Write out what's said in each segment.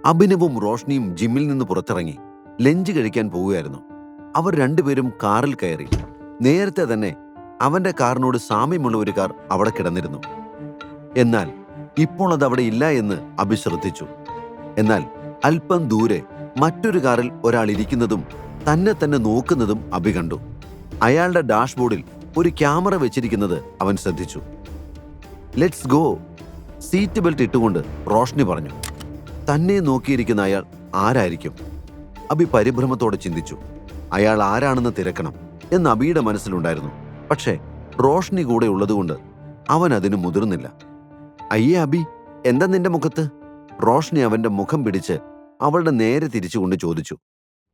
അഭിനവും റോഷ്നിയും ജിമ്മിൽ നിന്ന് പുറത്തിറങ്ങി ലഞ്ച് കഴിക്കാൻ പോവുകയായിരുന്നു. അവർ രണ്ടുപേരും കാറിൽ കയറി. നേരത്തെ തന്നെ അവന്റെ കാറിനോട് സാമ്യമുള്ള ഒരു കാർ അവിടെ കിടന്നിരുന്നു. എന്നാൽ ഇപ്പോൾ അത് അവിടെ ഇല്ല എന്ന് അഭി ശ്രദ്ധിച്ചു. എന്നാൽ അല്പം ദൂരെ മറ്റൊരു കാറിൽ ഒരാൾ ഇരിക്കുന്നതും തന്നെ തന്നെ നോക്കുന്നതും അഭി കണ്ടു. അയാളുടെ ഡാഷ്ബോർഡിൽ ഒരു ക്യാമറ വെച്ചിരിക്കുന്നത് അവൻ ശ്രദ്ധിച്ചു. ലെറ്റ്സ് ഗോ, സീറ്റ് ബെൽറ്റ് ഇട്ടുകൊണ്ട് റോഷ്നി പറഞ്ഞു. തന്നെ നോക്കിയിരിക്കുന്ന അയാൾ ആരായിരിക്കും? അഭി പരിഭ്രമത്തോടെ ചിന്തിച്ചു. അയാൾ ആരാണെന്ന് തിരക്കണം എന്ന് അഭിയുടെ മനസ്സിലുണ്ടായിരുന്നു. പക്ഷേ റോഷ്നി കൂടെ ഉള്ളതുകൊണ്ട് അവൻ അതിന് മുതിർന്നില്ല. അയ്യേ അഭി, എന്താ നിന്റെ മുഖത്ത്? റോഷ്നി അവന്റെ മുഖം പിടിച്ച് അവളുടെ നേരെ തിരിച്ചുകൊണ്ട് ചോദിച്ചു.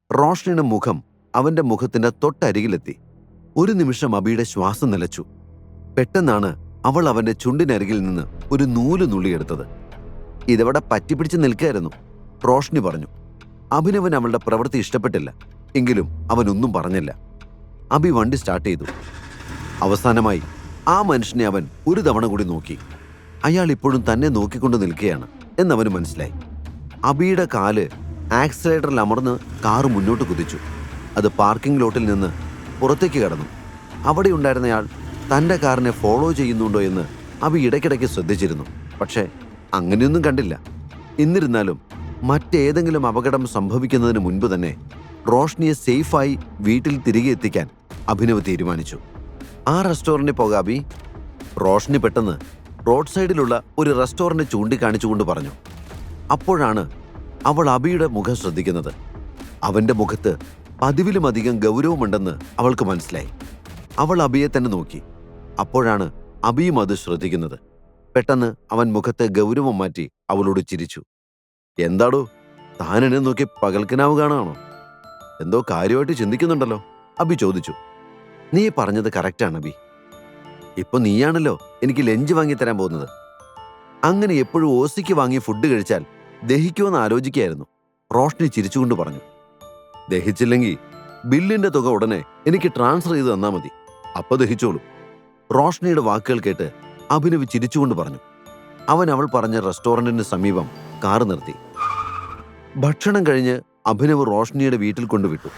റോഷ്നിയുടെ മുഖം അവന്റെ മുഖത്തിന്റെ തൊട്ടരികിലെത്തി. ഒരു നിമിഷം അഭിയുടെ ശ്വാസം നിലച്ചു. പെട്ടെന്നാണ് അവൾ അവന്റെ ചുണ്ടിനരികിൽ നിന്ന് ഒരു നൂല് നുള്ളിയെടുത്തത്. ഇതവിടെ പറ്റിപ്പിടിച്ച് നിൽക്കുകയായിരുന്നു, റോഷ്നി പറഞ്ഞു. അഭിനവൻ അവളുടെ പ്രവൃത്തി ഇഷ്ടപ്പെട്ടില്ല. എങ്കിലും അവനൊന്നും പറഞ്ഞില്ല. അഭി വണ്ടി സ്റ്റാർട്ട് ചെയ്തു. അവസാനമായി ആ മനുഷ്യനെ അവൻ ഒരു തവണ കൂടി നോക്കി. അയാൾ ഇപ്പോഴും തന്നെ നോക്കിക്കൊണ്ട് നിൽക്കുകയാണ് എന്നവന് മനസ്സിലായി. അഭിയുടെ കാല് ആക്സിലേറ്ററിൽ അമർന്ന് കാറ് മുന്നോട്ട് കുതിച്ചു. അത് പാർക്കിംഗ് ലോട്ടിൽ നിന്ന് പുറത്തേക്ക് കടന്നു. അവിടെ ഉണ്ടായിരുന്നയാൾ തൻ്റെ കാറിനെ ഫോളോ ചെയ്യുന്നുണ്ടോ എന്ന് അഭി ഇടയ്ക്കിടയ്ക്ക് ശ്രദ്ധിച്ചിരുന്നു. പക്ഷേ അങ്ങനെയൊന്നും കണ്ടില്ല. എന്നിരുന്നാലും മറ്റേതെങ്കിലും അപകടം സംഭവിക്കുന്നതിന് മുൻപ് തന്നെ റോഷ്നിയെ സേഫായി വീട്ടിൽ തിരികെ എത്തിക്കാൻ അഭിനവ് തീരുമാനിച്ചു. ആ റെസ്റ്റോറൻറ്റിൽ പോകാം അഭി, റോഷ്നി പെട്ടെന്ന് റോഡ് സൈഡിലുള്ള ഒരു റെസ്റ്റോറൻറ്റ് ചൂണ്ടിക്കാണിച്ചുകൊണ്ട് പറഞ്ഞു. അപ്പോഴാണ് അവൾ അഭിയുടെ മുഖം ശ്രദ്ധിക്കുന്നത്. അവൻ്റെ മുഖത്ത് പതിവിലുമധികം ഗൗരവമുണ്ടെന്ന് അവൾക്ക് മനസ്സിലായി. അവൾ അഭിയെ തന്നെ നോക്കി. അപ്പോഴാണ് അഭിയും അത് ശ്രദ്ധിക്കുന്നത്. പെട്ടെന്ന് അവൻ മുഖത്തെ ഗൗരവം മാറ്റി അവളോട് ചിരിച്ചു. എന്താടോ, താനെന്നെ നോക്കി പകൽക്കിനാവ് കാണുകയാണോ? എന്തോ കാര്യമായിട്ട് ചിന്തിക്കുന്നുണ്ടല്ലോ, അഭി ചോദിച്ചു. നീ പറഞ്ഞത് കറക്റ്റാണ് അഭി. ഇപ്പൊ നീയാണല്ലോ എനിക്ക് ലഞ്ച് വാങ്ങിത്തരാൻ പോകുന്നത്. അങ്ങനെ എപ്പോഴും ഓസിക്ക് വാങ്ങി ഫുഡ് കഴിച്ചാൽ ദഹിക്കുമെന്ന് ആലോചിക്കുകയായിരുന്നു, റോഷ്നി ചിരിച്ചുകൊണ്ട് പറഞ്ഞു. ദഹിച്ചില്ലെങ്കിൽ ബില്ലിന്റെ തുക ഉടനെ എനിക്ക് ട്രാൻസ്ഫർ ചെയ്ത് തന്നാൽ മതി, അപ്പൊ ദഹിച്ചോളൂ. റോഷ്നിയുടെ വാക്കുകൾ കേട്ട് അഭിനവ് ചിരിച്ചുകൊണ്ട് പറഞ്ഞു. അവൻ അവൾ പറഞ്ഞ റെസ്റ്റോറൻറ്റിന് സമീപം കാറ് നിർത്തി. ഭക്ഷണം കഴിഞ്ഞ് അഭിനവ് റോഷ്നിയുടെ വീട്ടിൽ കൊണ്ടുവിട്ടു.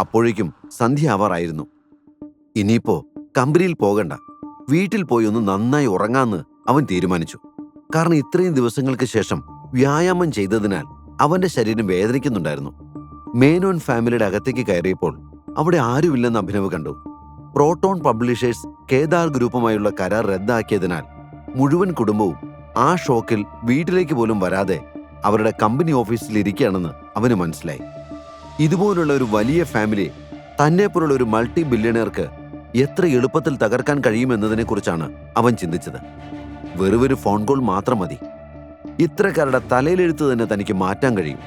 അപ്പോഴേക്കും സന്ധ്യ ആവാറായിരുന്നു. ഇനിയിപ്പോ കമ്പനിയിൽ പോകണ്ട, വീട്ടിൽ പോയി ഒന്ന് നന്നായി ഉറങ്ങാന്ന് അവൻ തീരുമാനിച്ചു. കാരണം ഇത്രയും ദിവസങ്ങൾക്ക് ശേഷം വ്യായാമം ചെയ്തതിനാൽ അവന്റെ ശരീരം വേദനിക്കുന്നുണ്ടായിരുന്നു. മേനോൻ ഫാമിലിയുടെ അകത്തേക്ക് കയറിയപ്പോൾ അവിടെ ആരുമില്ലെന്ന് അഭിനവ് കണ്ടു. പ്രോട്ടോൺ പബ്ലിഷേഴ്സ് കേദാർ ഗ്രൂപ്പുമായുള്ള കരാർ റദ്ദാക്കിയതിനാൽ മുഴുവൻ കുടുംബവും ആ ഷോക്കിൽ വീട്ടിലേക്ക് പോലും വരാതെ അവരുടെ കമ്പനി ഓഫീസിൽ ഇരിക്കുകയാണെന്ന് അവന് മനസ്സിലായി. ഇതുപോലുള്ള ഒരു വലിയ ഫാമിലി തന്നെപ്പോലുള്ള ഒരു മൾട്ടി ബില്യണയർക്ക് എത്ര എളുപ്പത്തിൽ തകർക്കാൻ കഴിയുമെന്നതിനെക്കുറിച്ചാണ് അവൻ ചിന്തിച്ചത്. വെറുമൊരു ഫോൺ കോൾ മാത്രം മതി. ഇത്രക്കാരുടെ തലയിലെഴുത്ത് തന്നെ തനിക്ക് മാറ്റാൻ കഴിയും.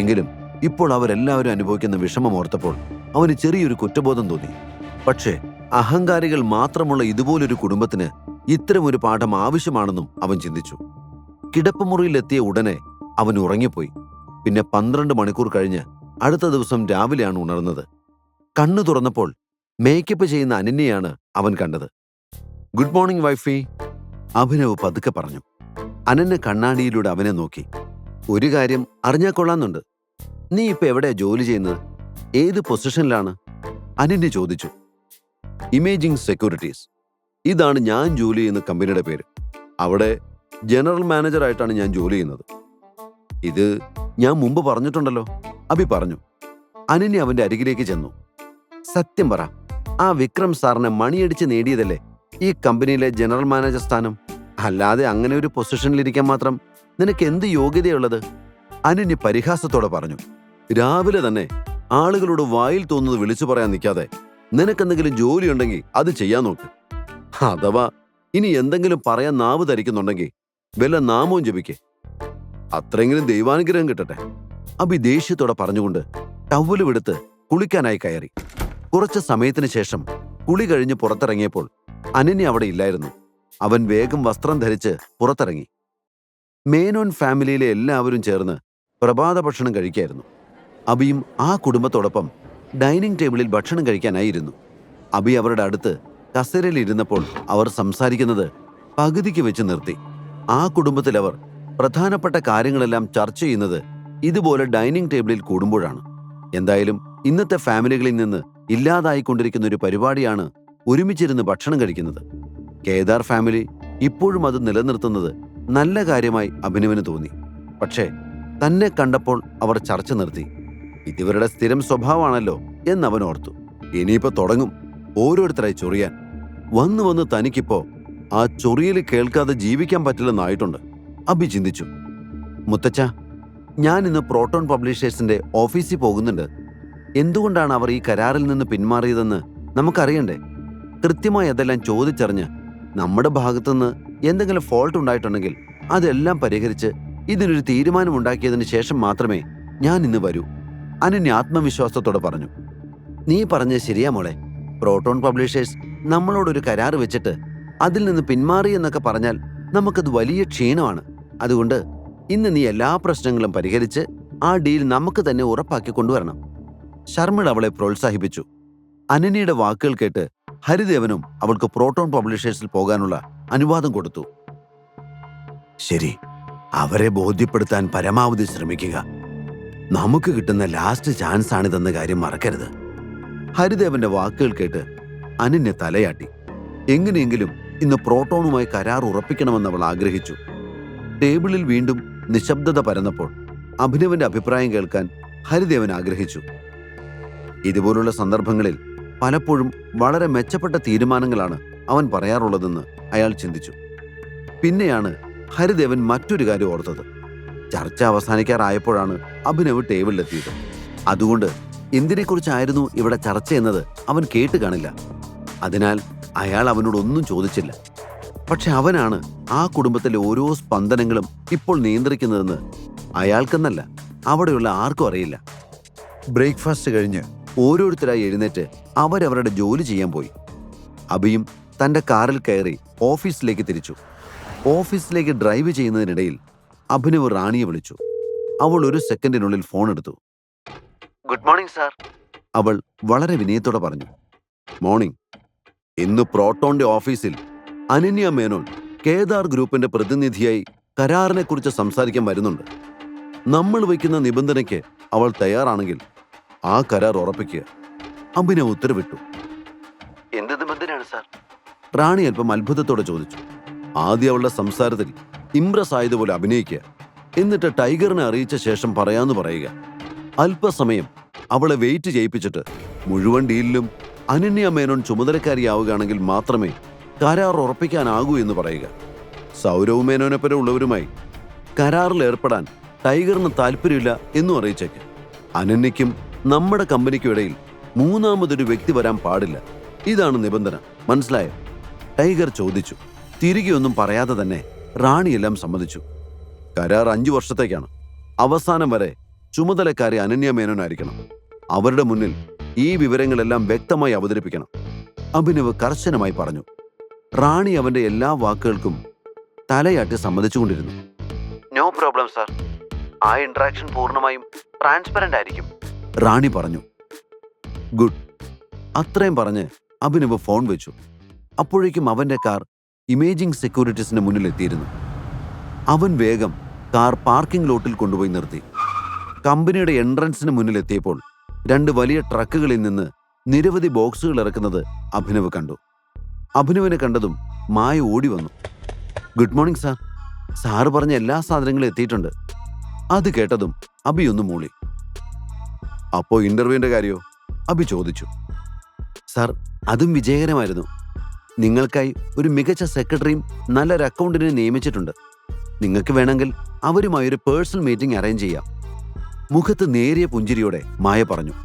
എങ്കിലും ഇപ്പോൾ അവരെല്ലാവരും അനുഭവിക്കുന്ന വിഷമം ഓർത്തപ്പോൾ അവന് ചെറിയൊരു കുറ്റബോധം തോന്നി. പക്ഷേ അഹങ്കാരികൾ മാത്രമുള്ള ഇതുപോലൊരു കുടുംബത്തിന് ഇത്തരമൊരു പാഠം ആവശ്യമാണെന്നും അവൻ ചിന്തിച്ചു. കിടപ്പുമുറിയിലെത്തിയ ഉടനെ അവൻ ഉറങ്ങിപ്പോയി. പിന്നെ 12 മണിക്കൂർ കഴിഞ്ഞ് അടുത്ത ദിവസം രാവിലെയാണ് ഉണർന്നത്. കണ്ണു തുറന്നപ്പോൾ മേക്കപ്പ് ചെയ്യുന്ന അനന്യയാണ് അവൻ കണ്ടത്. ഗുഡ് മോർണിംഗ് വൈഫി, അഭിനവ് പതുക്കെ പറഞ്ഞു. അനന്യ കണ്ണാടിയിലൂടെ അവനെ നോക്കി. ഒരു കാര്യം അറിഞ്ഞാൽ കൊള്ളാന്നുണ്ട്. നീ ഇപ്പൊ എവിടെയാ ജോലി ചെയ്യുന്നത്? ഏത് പൊസിഷനിലാണ്? അനന്യ ചോദിച്ചു. ഇമേജിംഗ് സെക്യൂരിറ്റീസ്, ഇതാണ് ഞാൻ ജോലി ചെയ്യുന്ന കമ്പനിയുടെ പേര്. അവിടെ ജനറൽ മാനേജറായിട്ടാണ് ഞാൻ ജോലി ചെയ്യുന്നത്. ഇത് ഞാൻ മുമ്പ് പറഞ്ഞിട്ടുണ്ടല്ലോ, അഭി പറഞ്ഞു. അനന്യ അവന്റെ അരികിലേക്ക് ചെന്നു. സത്യം പറ, ആ വിക്രം സാറിനെ മണിയടിച്ച് നേടിയതല്ലേ ഈ കമ്പനിയിലെ ജനറൽ മാനേജർ സ്ഥാനം? അല്ലാതെ അങ്ങനെ ഒരു പൊസിഷനിലിരിക്കാൻ മാത്രം നിനക്ക് എന്ത് യോഗ്യതയുള്ളത്? അനന്യ പരിഹാസത്തോടെ പറഞ്ഞു. രാവിലെ തന്നെ ആളുകളോട് വായിൽ തോന്നുന്നത് വിളിച്ചു പറയാൻ നിൽക്കാതെ നിനക്കെന്തെങ്കിലും ജോലിയുണ്ടെങ്കിൽ അത് ചെയ്യാൻ നോക്ക്. അഥവാ ഇനി എന്തെങ്കിലും പറയാൻ നാവ് ധരിക്കുന്നുണ്ടെങ്കിൽ വല്ല നാമവും ജപിക്കേ. അത്രയെങ്കിലും ദൈവാനുഗ്രഹം കിട്ടട്ടെ, അഭി ദേഷ്യത്തോടെ പറഞ്ഞുകൊണ്ട് ടവലുമെടുത്ത് കുളിക്കാനായി കയറി. കുറച്ച് സമയത്തിന് ശേഷം കുളി കഴിഞ്ഞ് പുറത്തിറങ്ങിയപ്പോൾ അനന്യ അവിടെ ഇല്ലായിരുന്നു. അവൻ വേഗം വസ്ത്രം ധരിച്ച് പുറത്തിറങ്ങി. മേനോൻ ഫാമിലിയിലെ എല്ലാവരും ചേർന്ന് പ്രഭാത ഭക്ഷണം കഴിക്കായിരുന്നു. അഭിയും ആ കുടുംബത്തോടൊപ്പം ഡൈനിങ് ടേബിളിൽ ഭക്ഷണം കഴിക്കാനായിരുന്നു. അഭി അവരുടെ അടുത്ത് കസേരയിൽ ഇരുന്നപ്പോൾ അവർ സംസാരിക്കുന്നത് പകുതിക്ക് വെച്ച് നിർത്തി. ആ കുടുംബത്തിൽ അവർ പ്രധാനപ്പെട്ട കാര്യങ്ങളെല്ലാം ചർച്ച ചെയ്യുന്നത് ഇതുപോലെ ഡൈനിങ് ടേബിളിൽ കൂടുമ്പോഴാണ്. എന്തായാലും ഇന്നത്തെ ഫാമിലികളിൽ നിന്ന് ഇല്ലാതായിക്കൊണ്ടിരിക്കുന്ന ഒരു പരിപാടിയാണ് ഒരുമിച്ചിരുന്ന് ഭക്ഷണം കഴിക്കുന്നത്. കേദാർ ഫാമിലി ഇപ്പോഴും അത് നിലനിർത്തുന്നത് നല്ല കാര്യമായി അഭിനവിന് തോന്നി. പക്ഷേ തന്നെ കണ്ടപ്പോൾ അവർ ചർച്ച നിർത്തി. ഇതിവരുടെ സ്ഥിരം സ്വഭാവമാണല്ലോ എന്നവൻ ഓർത്തു. ഇനിയിപ്പോ തുടങ്ങും ഓരോരുത്തരായി ചൊറിയാൻ. വന്ന് തനിക്കിപ്പോ ആ ചൊറിയൽ കേൾക്കാതെ ജീവിക്കാൻ പറ്റില്ലെന്നായിട്ടുണ്ട്. അഭി ചിന്തിച്ചു. മുത്തച്ഛ, ഞാൻ ഇന്ന് പ്രോട്ടോൺ പബ്ലിഷേഴ്സിന്റെ ഓഫീസിൽ പോകുന്നുണ്ട്. എന്തുകൊണ്ടാണ് അവർ ഈ കരാറിൽ നിന്ന് പിന്മാറിയതെന്ന് നമുക്കറിയണ്ടേ? കൃത്യമായി അതെല്ലാം ചോദിച്ചറിഞ്ഞ് നമ്മുടെ ഭാഗത്തുനിന്ന് എന്തെങ്കിലും ഫോൾട്ട് ഉണ്ടായിട്ടുണ്ടെങ്കിൽ അതെല്ലാം പരിഹരിച്ച് ഇതിനൊരു തീരുമാനമുണ്ടാക്കിയതിന് ശേഷം മാത്രമേ ഞാൻ ഇന്ന് വരൂ, അനന്യ ആത്മവിശ്വാസത്തോടെ പറഞ്ഞു. നീ പറഞ്ഞത് ശരിയാ മോളെ. പ്രോട്ടോൺ പബ്ലിഷേഴ്സ് നമ്മളോടൊരു കരാർ വെച്ചിട്ട് അതിൽ നിന്ന് പിന്മാറി എന്നൊക്കെ പറഞ്ഞാൽ നമുക്കത് വലിയ ക്ഷീണമാണ്. അതുകൊണ്ട് ഇന്ന് നീ എല്ലാ പ്രശ്നങ്ങളും പരിഹരിച്ച് ആ ഡീൽ നമുക്ക് തന്നെ ഉറപ്പാക്കി കൊണ്ടുവരണം. ശർമിള അവളെ പ്രോത്സാഹിപ്പിച്ചു. അനന്യയുടെ വാക്കുകൾ കേട്ട് ഹരിദേവനും അവൾക്ക് പ്രോട്ടോൺ പബ്ലിഷേഴ്സിൽ പോകാനുള്ള അനുവാദം കൊടുത്തു. ശരി, അവരെ ബോധ്യപ്പെടുത്താൻ പരമാവധി ശ്രമിക്കുക. നമുക്ക് കിട്ടുന്ന ലാസ്റ്റ് ചാൻസ് ആണിതെന്ന കാര്യം മറക്കരുത്. ഹരിദേവന്റെ വാക്കുകൾ കേട്ട് അനന്യ തലയാട്ടി. എങ്ങനെയെങ്കിലും ഇന്ന് പ്രോട്ടോണുമായി കരാർ ഉറപ്പിക്കണമെന്ന് അവൾ ആഗ്രഹിച്ചു. ടേബിളിൽ വീണ്ടും നിശബ്ദത പരന്നപ്പോൾ അഭിനവന്റെ അഭിപ്രായം കേൾക്കാൻ ഹരിദേവൻ ആഗ്രഹിച്ചു. ഇതുപോലുള്ള സന്ദർഭങ്ങളിൽ പലപ്പോഴും വളരെ മെച്ചപ്പെട്ട തീരുമാനങ്ങളാണ് അവൻ പറയാറുള്ളതെന്ന് അയാൾ ചിന്തിച്ചു. പിന്നെയാണ് ഹരിദേവൻ മറ്റൊരു കാര്യം ഓർത്തത്. ചർച്ച അവസാനിക്കാറായപ്പോഴാണ് അഭിനവ് ടേബിളിലെത്തിയത്. അതുകൊണ്ട് എന്തിനെക്കുറിച്ചായിരുന്നു ഇവിടെ ചർച്ച എന്നത് അവൻ കേട്ട് കാണില്ല. അതിനാൽ അയാൾ അവനോടൊന്നും ചോദിച്ചില്ല. പക്ഷെ അവനാണ് ആ കുടുംബത്തിലെ ഓരോ സ്പന്ദനങ്ങളും ഇപ്പോൾ നിയന്ത്രിക്കുന്നതെന്ന് അയാൾക്കെന്നല്ല, അവിടെയുള്ള ആർക്കും അറിയില്ല. ബ്രേക്ക്ഫാസ്റ്റ് കഴിഞ്ഞ് ഓരോരുത്തരായി എഴുന്നേറ്റ് അവരവരുടെ ജോലി ചെയ്യാൻ പോയി. അഭിയും തന്റെ കാറിൽ കയറി ഓഫീസിലേക്ക് തിരിച്ചു. ഓഫീസിലേക്ക് ഡ്രൈവ് ചെയ്യുന്നതിനിടയിൽ അഭിനവ് റാണിയെ വിളിച്ചു. അവൾ ഒരു സെക്കൻഡിനുള്ളിൽ ഫോൺ എടുത്തു. ഗുഡ് മോർണിംഗ് സാർ, അവൾ വളരെ വിനയത്തോടെ പറഞ്ഞു. മോർണിംഗ്. ഇന്ന് പ്രോട്ടോന്റെ ഓഫീസിൽ അനന്യ മേനോൻ കേദാർ ഗ്രൂപ്പിന്റെ പ്രതിനിധിയായി കരാറിനെക്കുറിച്ച് സംസാരിക്കാൻ വരുന്നുണ്ട്. നമ്മൾ വയ്ക്കുന്ന നിബന്ധനയ്ക്ക് അവൾ തയ്യാറാണെങ്കിൽ ആ കരാർ ഉറപ്പിക്കുക. അഭിനവ് ഉത്തരവിട്ടു. എന്ത് നിബന്ധനയാണ് സാർ? റാണി അല്പം അത്ഭുതത്തോടെ ചോദിച്ചു. ആദ്യം അവളുടെ സംസാരത്തിൽ ഇംപ്രസ് ആയതുപോലെ അഭിനയിക്കുക. എന്നിട്ട് ടൈഗറിനെ അറിയിച്ച ശേഷം പറയാന്ന് പറയുക. അല്പസമയം അവളെ വെയിറ്റ് ചെയ്യിപ്പിച്ചിട്ട് മുഴുവൻ ഡീലിലും അനന്യ മേനോൻ ചുമതലക്കാരിയാവുകയാണെങ്കിൽ മാത്രമേ കരാർ ഉറപ്പിക്കാനാകൂ എന്ന് പറയുക. സൗരവ് മേനോനെപ്പരെ ഉള്ളവരുമായി കരാറിൽ ഏർപ്പെടാൻ ടൈഗറിന് താല്പര്യമില്ല എന്നും അറിയിച്ചേക്ക്. അനന്യയ്ക്കും നമ്മുടെ കമ്പനിക്കും ഇടയിൽ മൂന്നാമതൊരു വ്യക്തി വരാൻ പാടില്ല. ഇതാണ് നിബന്ധന, മനസ്സിലായോ? ടൈഗർ ചോദിച്ചു. തിരികെ ഒന്നും പറയാതെ തന്നെ റാണിയെല്ലാം സമ്മതിച്ചു. കരാർ 5 വർഷത്തേക്കാണ്. അവസാനം വരെ ചുമതലക്കാരി അനന്യ മേനോനായിരിക്കണം. അവരുടെ മുന്നിൽ ഈ വിവരങ്ങളെല്ലാം വ്യക്തമായി അവതരിപ്പിക്കണം. അഭിനവ് കർശനമായി പറഞ്ഞു. റാണി അവന്റെ എല്ലാ വാക്കുകൾക്കും തലയാട്ടി സമ്മതിച്ചുകൊണ്ടിരുന്നു. നോ പ്രോബ്ലം സാർ, ആ ഇന്ററാക്ഷൻ പൂർണ്ണമായും ട്രാൻസ്പെറന്റ് ആയിരിക്കും, റാണി പറഞ്ഞു. ഗുഡ്. അത്രയും പറഞ്ഞ് അഭിനവ് ഫോൺ വെച്ചു. അപ്പോഴേക്കും അവന്റെ കാർ ഇമേജിംഗ് സെക്യൂരിറ്റീസിന് മുന്നിൽ എത്തിയിരുന്നു. അവൻ വേഗം കാർ പാർക്കിംഗ് ലോട്ടിൽ കൊണ്ടുപോയി നിർത്തി. കമ്പനിയുടെ എൻട്രൻസിന് മുന്നിൽ എത്തിയപ്പോൾ 2 വലിയ ട്രക്കുകളിൽ നിന്ന് നിരവധി ബോക്സുകൾ ഇറക്കുന്നത് അഭിനവ് കണ്ടു. അഭിനവിനെ കണ്ടതും മായ ഓടി വന്നു. ഗുഡ് മോർണിംഗ് സാർ, സാറ് പറഞ്ഞ എല്ലാ സാധനങ്ങളും എത്തിയിട്ടുണ്ട്. അത് കേട്ടതും അഭി ഒന്ന് മൂളി. അപ്പോ ഇന്റർവ്യൂവിന്റെ കാര്യമോ? അഭി ചോദിച്ചു. സാർ, അതും വിജയകരമായിരുന്നു. നിങ്ങൾക്കായി ഒരു മികച്ച സെക്രട്ടറിയും നല്ലൊരു അക്കൗണ്ടിനെ നിയമിച്ചിട്ടുണ്ട്. നിങ്ങൾക്ക് വേണമെങ്കിൽ അവരുമായി ഒരു പേഴ്സണൽ മീറ്റിംഗ് അറേഞ്ച് ചെയ്യാം. മുഖത്ത് നേരിയ പുഞ്ചിരിയോടെ മായ പറഞ്ഞു.